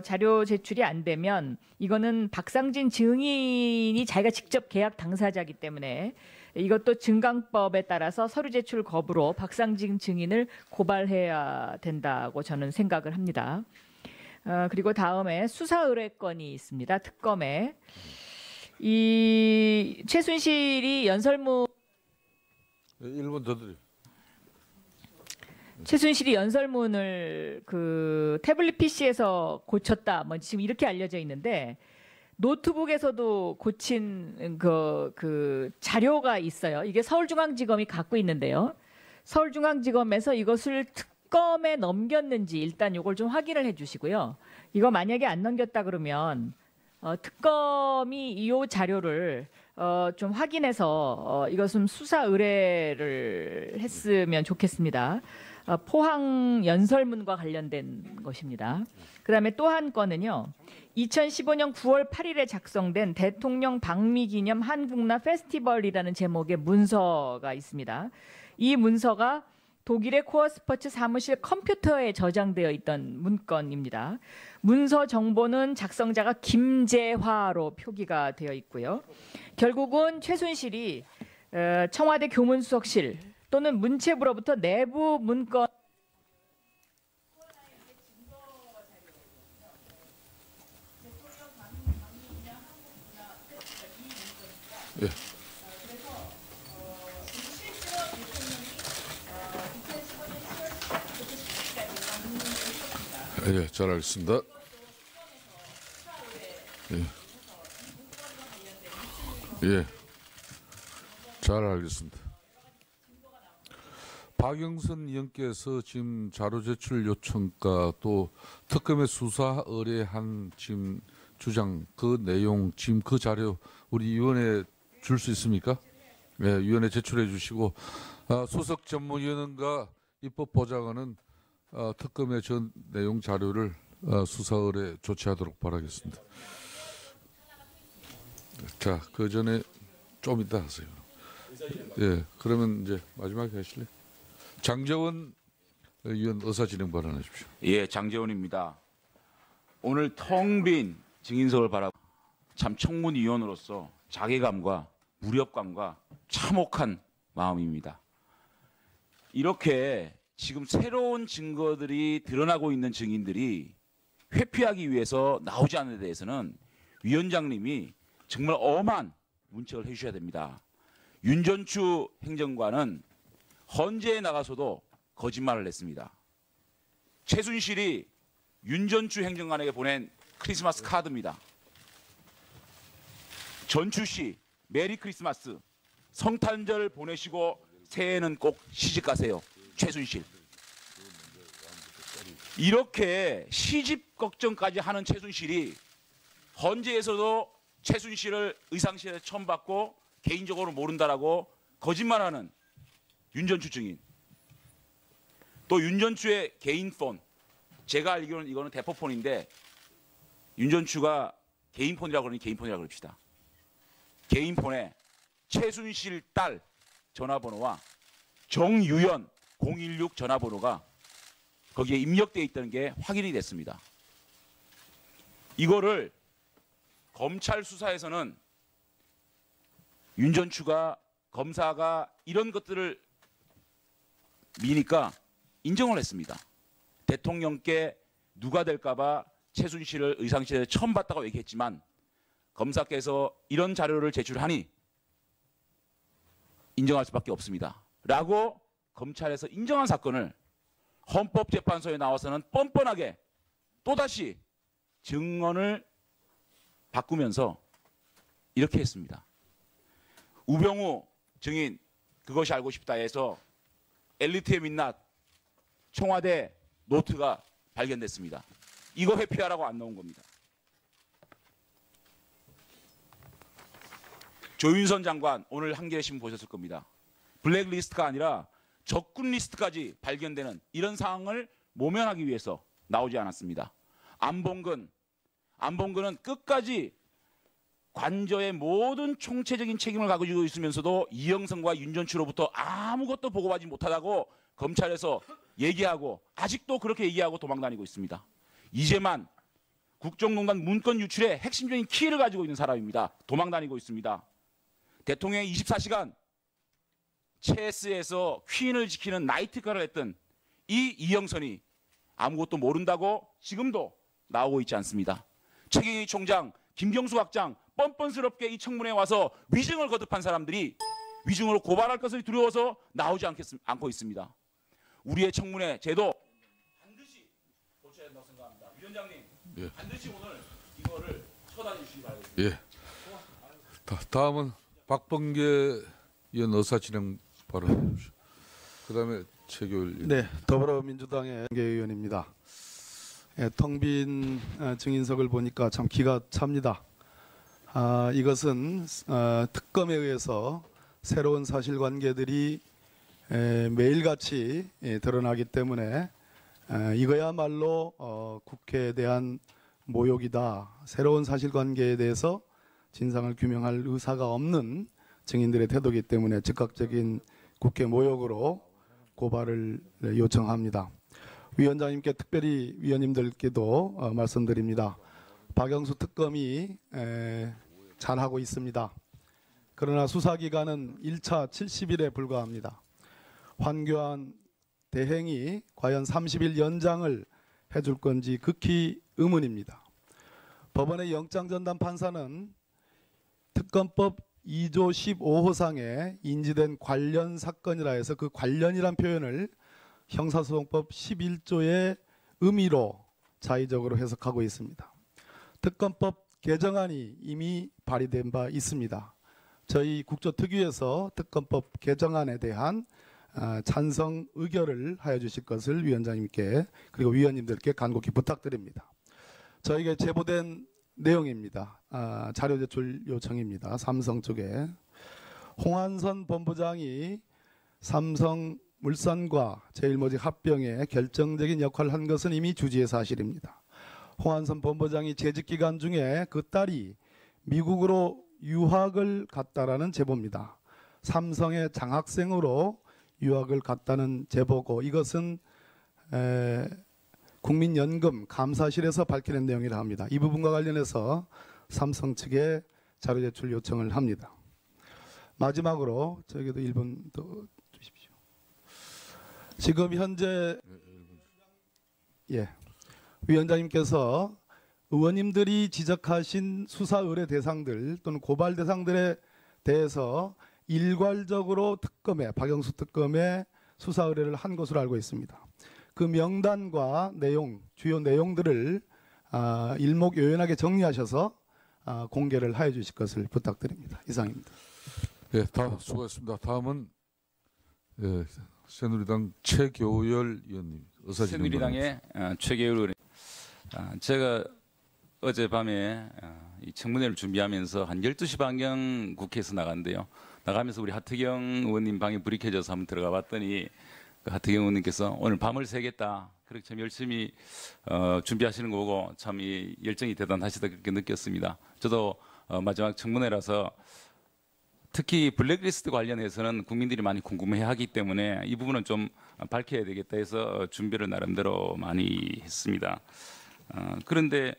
자료 제출이 안 되면 이거는 박상진 증인이 자기가 직접 계약 당사자이기 때문에 이것도 증강법에 따라서 서류 제출 거부로 박상진 증인을 고발해야 된다고 저는 생각을 합니다. 그리고 다음에 수사 의뢰건이 있습니다. 특검에 이 최순실이 연설문 1분 더 드려. 최순실이 연설문을 그 태블릿 PC에서 고쳤다. 뭐 지금 이렇게 알려져 있는데 노트북에서도 고친 그 자료가 있어요. 이게 서울중앙지검이 갖고 있는데요. 서울중앙지검에서 이것을 특검에 넘겼는지 일단 이걸 좀 확인을 해주시고요. 이거 만약에 안 넘겼다 그러면 특검이 이 자료를 좀 확인해서 이것은 수사 의뢰를 했으면 좋겠습니다. 포항 연설문과 관련된 것입니다. 그다음에 또 한 건은요. 2015년 9월 8일에 작성된 대통령 방미 기념 한국나 페스티벌이라는 제목의 문서가 있습니다. 이 문서가 독일의 코어 스포츠 사무실 컴퓨터에 저장되어 있던 문건입니다. 문서 정보는 작성자가 김재화로 표기가 되어 있고요. 결국은 최순실이 청와대 교문수석실 또는 문체부로부터 내부 문건 예. 예, 잘 알겠습니다. 예, 잘 알겠습니다. 박영선 의원께서 지금 자료 제출 요청과 또 특검의 수사 의뢰한 지금 주장 그 내용 지금 그 자료 우리 위원회 줄 수 있습니까? 네, 위원회 제출해 주시고 수석 전문위원과 입법보좌관은 특검의 전 내용 자료를 수사 의뢰 조치하도록 바라겠습니다. 자, 그 전에 좀 이따 하세요. 예, 그러면 이제 마지막에 하실래요? 장재원 의원 의사진행 발언하십시오. 예, 장재원입니다. 오늘 텅 빈 증인석을 바라보고 참 청문위원으로서 자괴감과 무력감과 참혹한 마음입니다. 이렇게 지금 새로운 증거들이 드러나고 있는 증인들이 회피하기 위해서 나오지 않는 데 대해서는 위원장님이 정말 엄한 문책을 해주셔야 됩니다. 윤전추 행정관은 헌재에 나가서도 거짓말을 했습니다. 최순실이 윤전추 행정관에게 보낸 크리스마스 카드입니다. 전추 씨 메리 크리스마스, 성탄절 보내시고 새해에는 꼭 시집 가세요. 최순실. 이렇게 시집 걱정까지 하는 최순실이 헌재에서도 최순실을 의상실에 처음 받고 개인적으로 모른다라고 거짓말하는 윤전추 증인. 또 윤전추의 개인 폰. 제가 알기로는 이거는 대포폰인데 윤전추가 개인 폰이라고 그러니 개인 폰이라고 그럽시다. 개인 폰에 최순실 딸 전화번호와 정유연 016 전화번호가 거기에 입력되어 있다는 게 확인이 됐습니다. 이거를 검찰 수사에서는 윤전추가 검사가 이런 것들을 미니까 인정을 했습니다. 대통령께 누가 될까봐 최순실을 의상실에 처음 봤다고 얘기했지만 검사께서 이런 자료를 제출하니 인정할 수밖에 없습니다. 라고 검찰에서 인정한 사건을 헌법재판소에 나와서는 뻔뻔하게 또다시 증언을 바꾸면서 이렇게 했습니다. 우병우 증인 그것이 알고 싶다 해서 엘리트의 민낯 청와대 노트가 발견됐습니다. 이거 회피하라고 안 나온 겁니다. 조윤선 장관 오늘 한겨레 신문 보셨을 겁니다. 블랙리스트가 아니라 적군 리스트까지 발견되는 이런 상황을 모면하기 위해서 나오지 않았습니다. 안봉근은 끝까지 관저의 모든 총체적인 책임을 가지고 있으면서도 이영선과 윤전추로부터 아무것도 보고받지 못하다고 검찰에서 얘기하고 아직도 그렇게 얘기하고 도망다니고 있습니다. 이재만 국정농단 문건 유출의 핵심적인 키를 가지고 있는 사람입니다. 도망다니고 있습니다. 대통령의 24시간 체스에서 퀸을 지키는 나이트가를 했던 이 이영선이 아무것도 모른다고 지금도 나오고 있지 않습니다. 최경희 총장, 김경수 학장 뻔뻔스럽게 이 청문회에 와서 위증을 거듭한 사람들이 위증으로 고발할 것을 두려워서 나오지 않고 있습니다. 우리의 청문회 제도 반드시 고쳐야 된다고 생각합니다. 위원장님, 예. 반드시 오늘 이거를 처단해 주시기 바랍니다. 예. 다음은 박범계 의원 의사진행 발언해 주십시오. 그다음에 최교일 의원. 네, 더불어민주당의 개 의원입니다. 예, 텅 빈 증인석을 보니까 참 기가 찹니다. 이것은 특검에 의해서 새로운 사실관계들이 매일같이 드러나기 때문에 이거야말로 국회에 대한 모욕이다. 새로운 사실관계에 대해서 진상을 규명할 의사가 없는 증인들의 태도이기 때문에 즉각적인 국회 모욕으로 고발을 요청합니다. 위원장님께 특별히 위원님들께도 말씀드립니다. 박영수 특검이 잘하고 있습니다. 그러나 수사기간은 1차 70일에 불과합니다. 황교안 대행이 과연 30일 연장을 해줄 건지 극히 의문입니다. 법원의 영장전담 판사는 특검법 2조 15호상에 인지된 관련 사건이라 해서 그 관련이란 표현을 형사소송법 11조의 의미로 자의적으로 해석하고 있습니다. 특검법 개정안이 이미 발의된 바 있습니다. 저희 국조특위에서 특검법 개정안에 대한 찬성 의결을 하여 주실 것을 위원장님께 그리고 위원님들께 간곡히 부탁드립니다. 저에게 제보된 내용입니다. 자료 제출 요청입니다. 삼성 쪽에 홍한선 본부장이 삼성물산과 제일모직 합병에 결정적인 역할을 한 것은 이미 주지의 사실입니다. 홍한선 본부장이 재직 기간 중에 그 딸이 미국으로 유학을 갔다라는 제보입니다. 삼성의 장학생으로 유학을 갔다는 제보고 이것은 국민연금 감사실에서 밝혀낸 내용이라 합니다. 이 부분과 관련해서 삼성 측에 자료 제출 요청을 합니다. 마지막으로 저에게도 1분 더 주십시오. 지금 현재 위원장님께서 의원님들이 지적하신 수사 의뢰 대상들 또는 고발 대상들에 대해서 일괄적으로 특검에 박영수 특검에 수사 의뢰를 한 것으로 알고 있습니다. 그 명단과 내용, 주요 내용들을 일목요연하게 정리하셔서 공개를 하여 주실 것을 부탁드립니다. 이상입니다. 네, 다 수고했습니다. 다음은 새누리당 최교열 의원님 새누리당의 최교열 의원. 제가 어젯밤에 이 청문회를 준비하면서 한 12시 반경 국회에서 나갔는데요. 나가면서 우리 하태경 의원님 방에 불이 켜져서 한번 들어가 봤더니 그 하태경 의원님께서 오늘 밤을 새겠다. 그렇게 참 열심히 준비하시는 거 보고 참 이 열정이 대단하시다 그렇게 느꼈습니다. 저도 마지막 청문회라서 특히 블랙리스트 관련해서는 국민들이 많이 궁금해하기 때문에 이 부분은 좀 밝혀야 되겠다 해서 준비를 나름대로 많이 했습니다. 그런데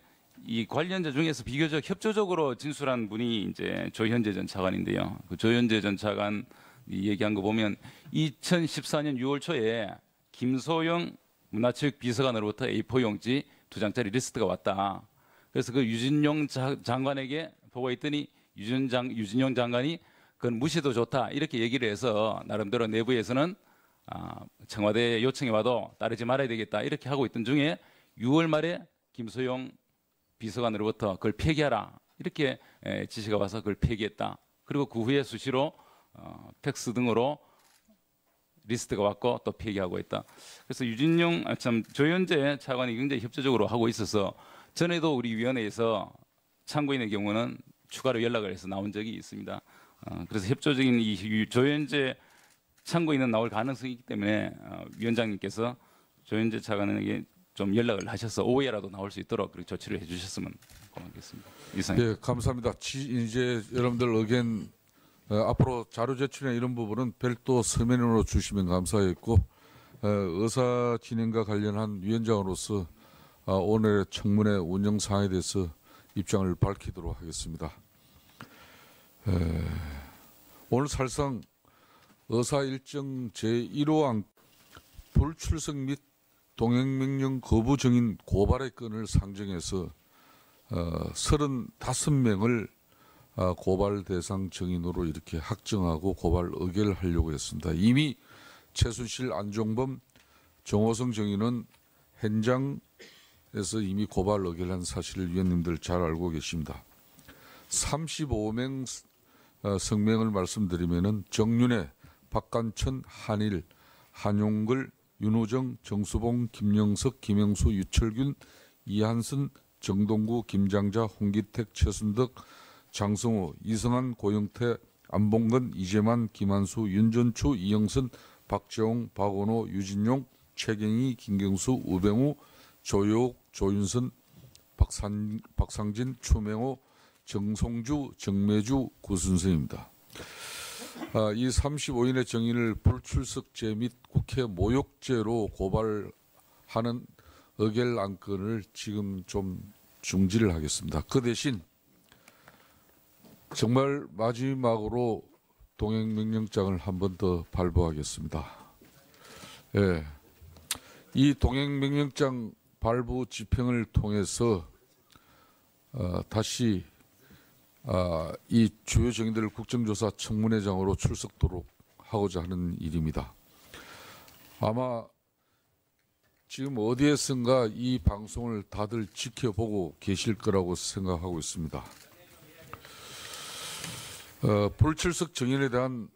이 관련자 중에서 비교적 협조적으로 진술한 분이 이제 조현재 전 차관인데요. 그 조현재 전 차관 얘기한 거 보면 2014년 6월 초에 김소영 문화체육 비서관으로부터 A4 용지 2장짜리 리스트가 왔다. 그래서 그 유진용 장관에게 보고했더니 유진용 장관이 그건 무시도 좋다 이렇게 얘기를 해서 나름대로 내부에서는 청와대 요청이 와도 따르지 말아야 되겠다 이렇게 하고 있던 중에 6월 말에 김소영 비서관으로부터 그걸 폐기하라 이렇게 지시가 와서 그걸 폐기했다. 그리고 그 후에 수시로 팩스 등으로 리스트가 왔고 또 폐기하고 있다. 그래서 조현재 차관이 굉장히 협조적으로 하고 있어서 전에도 우리 위원회에서 참고인의 경우는 추가로 연락을 해서 나온 적이 있습니다. 그래서 협조적인 이 조현재 참고인은 나올 가능성이 있기 때문에 위원장님께서 조현재 차관에게 좀 연락을 하셔서 오후에라도 나올 수 있도록 그렇게 조치를 해주셨으면 고맙겠습니다. 이상입니다. 네, 감사합니다. 이제 여러분들 의견 앞으로 자료 제출이나 이런 부분은 별도 서면으로 주시면 감사하겠고 의사 진행과 관련한 위원장으로서 오늘의 청문회 운영 사항에 대해서 입장을 밝히도록 하겠습니다. 오늘 사실상 의사 일정 제1호안 불출석 및 동행명령 거부 증인 고발의 건을 상정해서 35명을 고발 대상 증인으로 이렇게 확정하고 고발 의결하려고 했습니다. 이미 최순실, 안종범, 정호성 증인은 현장에서 이미 고발 의결한 사실을 위원님들 잘 알고 계십니다. 35명 성명을 말씀드리면은 정윤회, 박관천, 한일, 한용글, 윤호정, 정수봉, 김영석, 김영수, 유철균, 이한선, 정동구, 김장자, 홍기택, 최순덕, 장성호, 이성한, 고영태, 안봉근, 이재만, 김한수, 윤전추, 이영선, 박재홍, 박원호, 유진용, 최경희, 김경수, 우병우, 조효옥, 조윤선, 박상진, 추명호, 정송주, 정매주, 구순서입니다. 이 35인의 정인을 불출석죄 및 국회 모욕죄로 고발하는 의결 안건을 지금 좀 중지를 하겠습니다. 그 대신 정말 마지막으로 동행명령장을 한 번 더 발부하겠습니다. 예. 이 동행명령장 발부 집행을 통해서 다시 이 주요 정인들을 국정조사 청문회장으로 출석토록 하고자 하는 일입니다. 아마 지금 어디에선가 이 방송을 다들 지켜보고 계실 거라고 생각하고 있습니다. 불출석 정인에 대한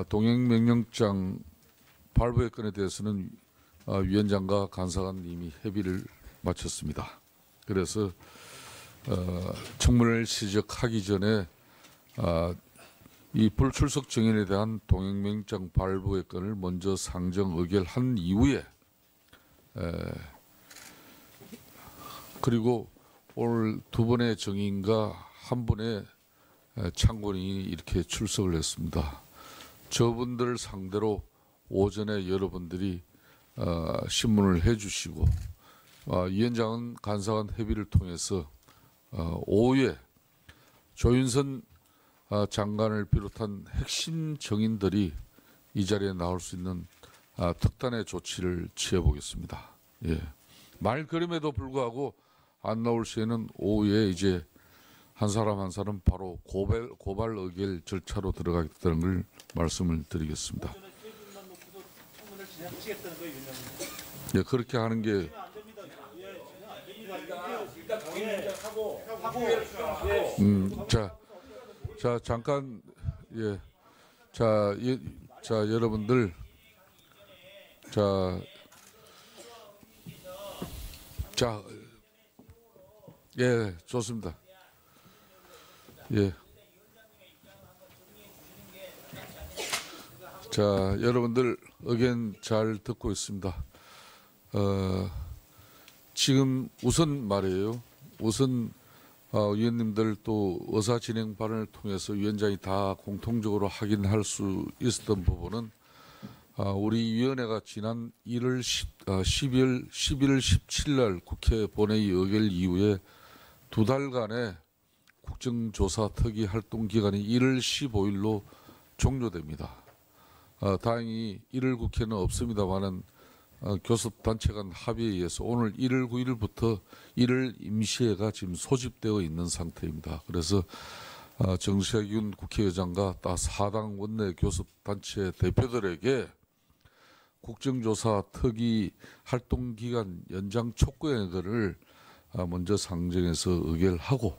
동행명령장 발부의 건에 대해서는 위원장과 간사관 이미 협의를 마쳤습니다. 그래서 청문회를 시작하기 전에 이 불출석 정인에 대한 동행명령장 발부의 건을 먼저 상정 의결한 이후에 그리고 오늘 두 분의 정인과 한 분의 참고인이 이렇게 출석을 했습니다. 저분들 상대로 오전에 여러분들이 신문을 해주시고 위원장은 간사관 협의를 통해서 오후에 조윤선 장관을 비롯한 핵심 정인들이 이 자리에 나올 수 있는 특단의 조치를 취해보겠습니다. 예. 말그림에도 불구하고 안 나올 시에는 오후에 이제 한 사람 한 사람 바로 고발 의결 절차로 들어가겠다는 걸 말씀을 드리겠습니다. 예, 그렇게 하는 게 자 잠깐 예, 자 여러분들 예, 좋습니다. 예. 자, 여러분들 의견 잘 듣고 있습니다. 지금 우선 말이에요. 우선 위원님들 또 의사 진행 발언을 통해서 위원장이 다 공통적으로 확인할 수 있었던 부분은 우리 위원회가 지난 11월 17일 날 국회 본회의 의결 이후에 두 달간의 국정조사 특위 활동 기간이 1월 15일로 종료됩니다. 다행히 1월 국회는 없습니다만은 교섭단체 간 합의에 의해서 오늘 1월 9일부터 1월 임시회가 지금 소집되어 있는 상태입니다. 그래서 정세균 국회의장과 다 4당 원내 교섭단체 대표들에게 국정조사 특위 활동기간 연장 촉구행위를 먼저 상정해서 의결하고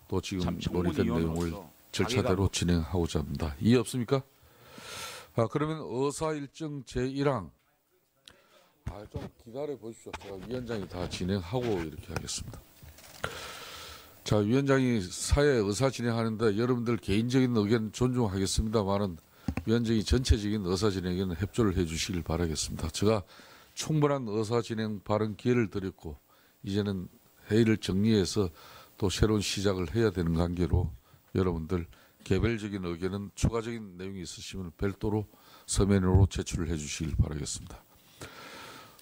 또 지금 논의된 내용을 절차대로 진행하고자 합니다. 이해 없습니까? 그러면 의사 일정 제1항 좀 기다려 보십시오. 제가 위원장이 다 진행하고 이렇게 하겠습니다. 자, 위원장이 사회 의사 진행하는데 여러분들 개인적인 의견 존중하겠습니다만은 위원장이 전체적인 의사 진행에는 협조를 해주시길 바라겠습니다. 제가 충분한 의사 진행 발언 기회를 드렸고 이제는 회의를 정리해서 또 새로운 시작을 해야 되는 관계로 여러분들 개별적인 의견은 추가적인 내용이 있으시면 별도로 서면으로 제출을 해주시길 바라겠습니다.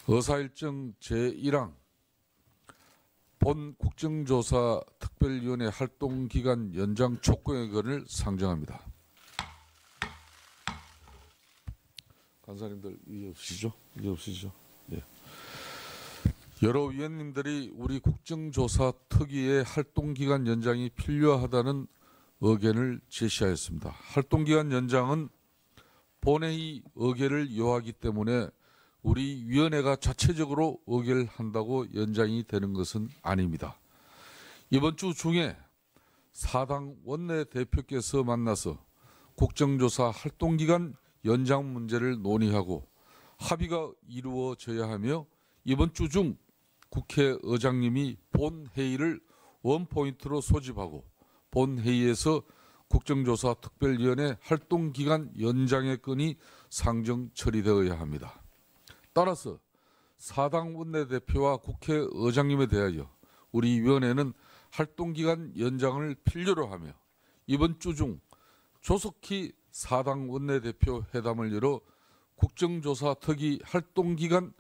의사일정 제1항 본 국정조사 특별위원회 활동기간 연장 촉구의견을 상정합니다. 간사님들 이해 없으시죠? 이해 없으시죠? 예. 여러 위원님들이 우리 국정조사 특위의 활동기간 연장이 필요하다는 의견을 제시하였습니다. 활동기간 연장은 본회의 의결을 요하기 때문에 우리 위원회가 자체적으로 의결한다고 연장이 되는 것은 아닙니다. 이번 주 중에 4당 원내대표께서 만나서 국정조사 활동기간 연장 문제를 논의하고 합의가 이루어져야 하며 이번 주 중 국회의장님이 본회의를 원포인트로 소집하고 본회의에서 국정조사 특별위원회 활동기간 연장의 건이 상정 처리되어야 합니다. 따라서 4당 원내대표와 국회의장님에 대하여 우리 위원회는 활동기간 연장을 필요로 하며 이번 주 중 조속히 4당 원내대표 회담을 열어 국정조사 특위 활동기간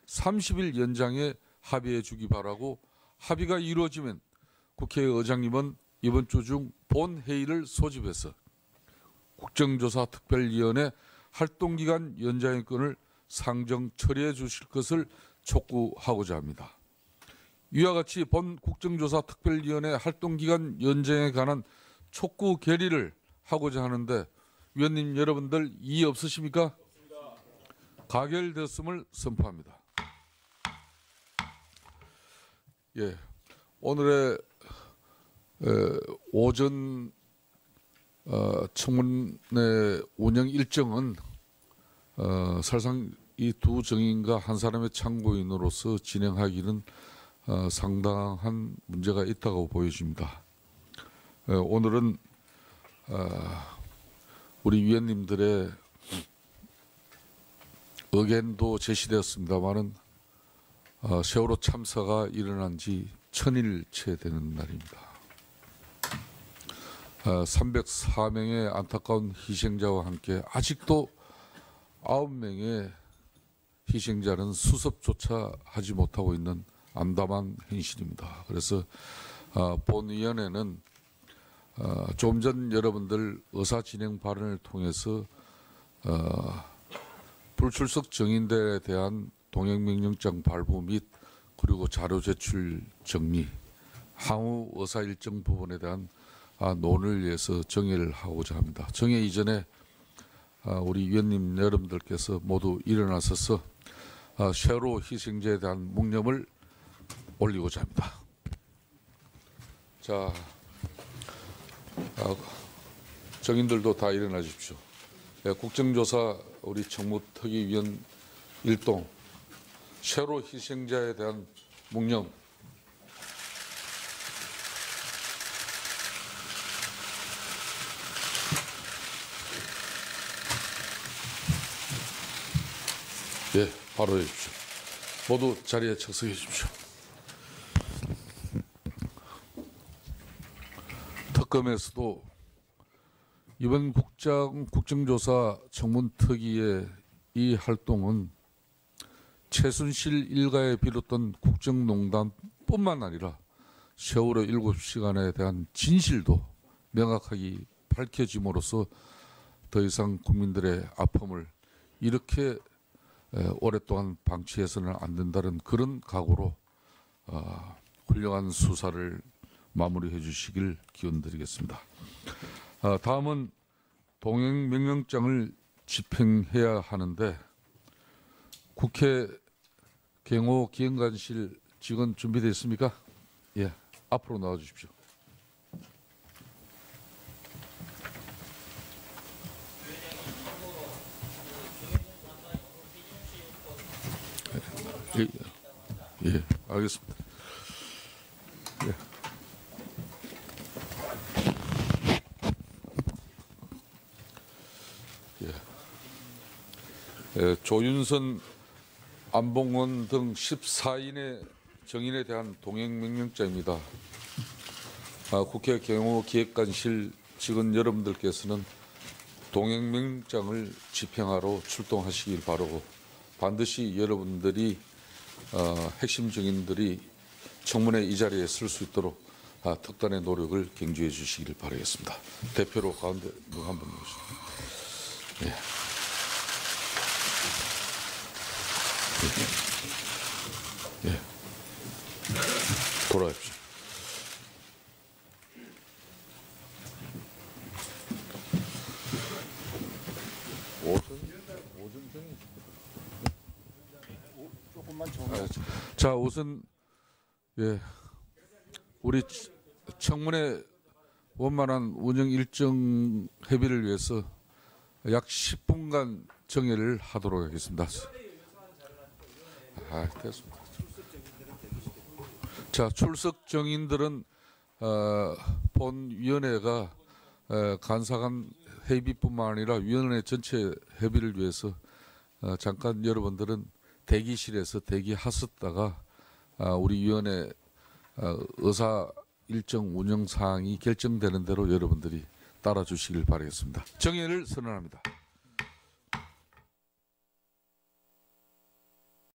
30일 연장에 합의해 주기 바라고 합의가 이루어지면 국회의장님은 이번 주 중 본회의를 소집해서 국정조사 특별위원회 활동기간 연장의 건을 상정 처리해 주실 것을 촉구하고자 합니다. 이와 같이 본 국정조사 특별위원회 활동기간 연장에 관한 촉구 결의를 하고자 하는데 위원님 여러분들 이의 없으십니까? 가결되었음을 선포합니다. 예, 오늘의 오전 청문회 운영 일정은 사실상 이 두 정인과 한 사람의 참고인으로서 진행하기는 상당한 문제가 있다고 보여집니다. 오늘은 우리 위원님들의 의견도 제시되었습니다만은 세월호 참사가 일어난 지 1000일째 되는 날입니다. 304명의 안타까운 희생자와 함께 아직도 9명의 희생자는 수습조차 하지 못하고 있는 암담한 현실입니다. 그래서 본위원회는 좀 전 여러분들 의사진행 발언을 통해서 불출석 정인들에 대한 동행명령장 발부 및 그리고 자료 제출 정리, 향후 의사 일정 부분에 대한 논의를 위해서 정의를 하고자 합니다. 정의 이전에 우리 위원님 여러분들께서 모두 일어나셔서 세월호 희생자에 대한 묵념을 올리고자 합니다. 자, 정인들도 다 일어나 주십시오. 국정조사 우리 청무특위위원 일동 세월호 희생자에 대한 묵념. 바로 해주십시오. 모두 자리에 착석해 주십시오. 특검에서도 이번 국정조사 청문특위의 이 활동은 최순실 일가에 비롯된 국정농단뿐만 아니라 세월호 7시간에 대한 진실도 명확하게 밝혀짐으로써 더 이상 국민들의 아픔을 이렇게 오랫동안 방치해서는 안 된다는 그런 각오로 훌륭한 수사를 마무리해 주시길 기원드리겠습니다. 다음은 동행명령장을 집행해야 하는데 국회 경호 기획관실 직원 준비되어 있습니까? 예, 앞으로 나와 주십시오. 예, 알겠습니다. 예. 조윤선, 안봉원 등 14인의 정인에 대한 동행명령장입니다. 국회 경호기획관실 직원 여러분들께서는 동행명령장을 집행하러 출동하시길 바라고 반드시 여러분들이 핵심 증인들이 청문회 이 자리에 설 수 있도록 특단의 노력을 경주해 주시길 바라겠습니다. 대표로 가운데 분 한 분 모십니다. 예. 예. 돌아가십시오. 자, 우선 예, 우리 청문회 원만한 운영 일정 협의를 위해서 약 10분간 정회를 하도록 하겠습니다. 됐습니다. 자, 출석 정인들은 본 위원회가 간사간 회의뿐만 아니라 위원회 전체 협의를 위해서 잠깐 여러분들은 대기실에서 대기하셨다가 우리 위원회 의사 일정 운영 사항이 결정되는 대로 여러분들이 따라 주시길 바라겠습니다. 정회를 선언합니다.